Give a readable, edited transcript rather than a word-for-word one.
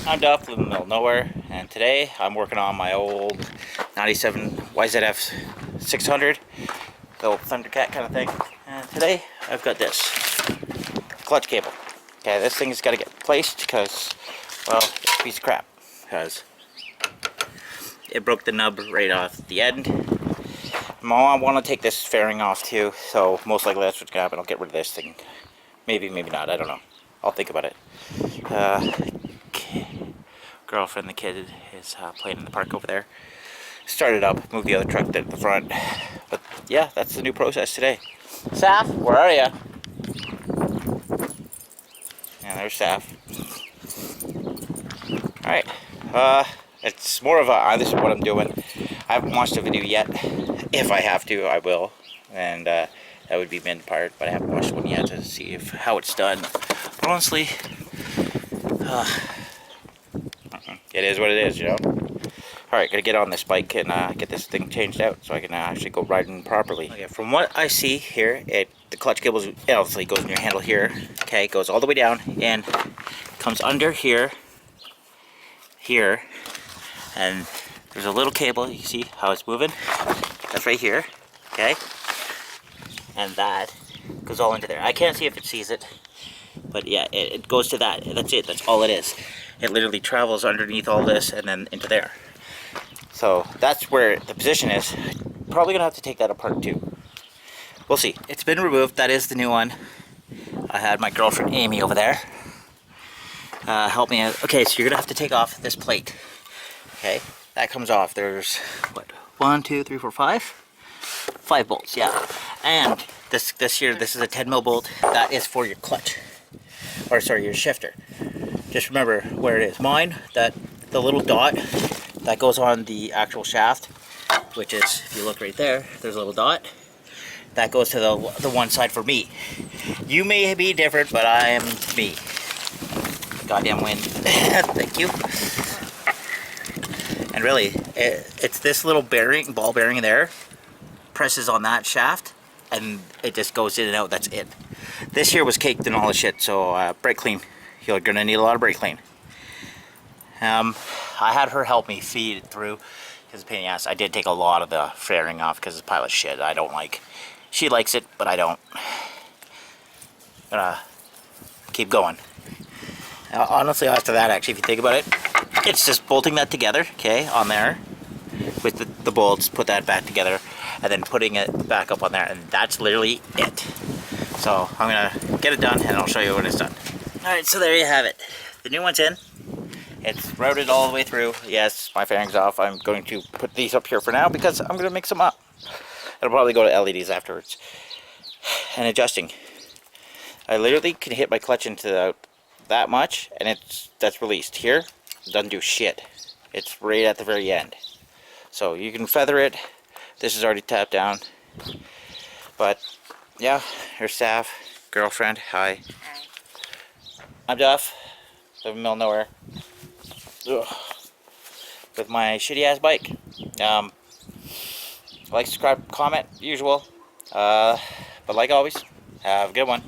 I'm Duff, live in the middle of nowhere, and today I'm working on my old 97 YZF 600, the old Thundercat kind of thing. And today I've got this clutch cable. Okay, this thing's got to get placed because, well, it's a piece of crap because it broke the nub right off the end. I want to take this fairing off too, so most likely that's what's gonna happen. I'll get rid of this thing. Maybe, maybe not. I don't know. I'll think about it. Girlfriend, the kid is playing in the park over there. Started up, moved the other truck to the front. But yeah, that's the new process today. Saf, where are you? Yeah, there's Saf. Alright, it's more of a, this is what I'm doing. I haven't watched a video yet. If I have to, I will. And that would be mid-part, but I haven't watched one yet to see how it's done. But honestly, it is what it is, you know. Alright, gotta get on this bike and get this thing changed out so I can actually go riding properly. Okay, from what I see here, the clutch cable obviously goes in your handle here. Okay, it goes all the way down and comes under here, and there's a little cable. You see how it's moving? That's right here. Okay, and that goes all into there. I can't see if it sees it, but yeah, it goes to that. That's it. That's all it is. It literally travels underneath all this and then into there. So that's where the position is. Probably gonna have to take that apart too. We'll see. It's been removed. That is the new one. I had my girlfriend Amy over there help me out. Okay, so you're gonna have to take off this plate. Okay, that comes off. There's what? 1, 2, 3, 4, 5. 5 bolts. Yeah, and this here, this is a 10mm bolt. That is for your clutch, or sorry, your shifter. Just remember where it is. Mine, the little dot that goes on the actual shaft, which is, if you look right there, there's a little dot. That goes to the one side for me. You may be different, but I am me. Goddamn wind. Thank you. And really, it's this little bearing, ball bearing there, presses on that shaft, and it just goes in and out. That's it. This here was caked and all the shit, so brake clean. You're gonna need a lot of brake clean. I had her help me feed it through because pain in the ass. I did take a lot of the fairing off because it's a pile of shit I don't like. She likes it, but I don't. Gonna keep going. Honestly, after that, actually, if you think about it, it's just bolting that together, okay, on there with the bolts, put that back together, and then putting it back up on there, and that's literally it. So I'm gonna get it done, and I'll show you when it's done. Alright, so there you have it. The new one's in. It's routed all the way through. Yes, my fairing's off. I'm going to put these up here for now because I'm going to mix them up. It'll probably go to LEDs afterwards. And adjusting. I literally can hit my clutch into that much, and that's released. Here, it doesn't do shit. It's right at the very end. So you can feather it. This is already tapped down. But, yeah, here's Saf, girlfriend, hi. I'm Duff, live in the middle of nowhere. Ugh. With my shitty ass bike. Like, subscribe, comment, usual. But like always, have a good one.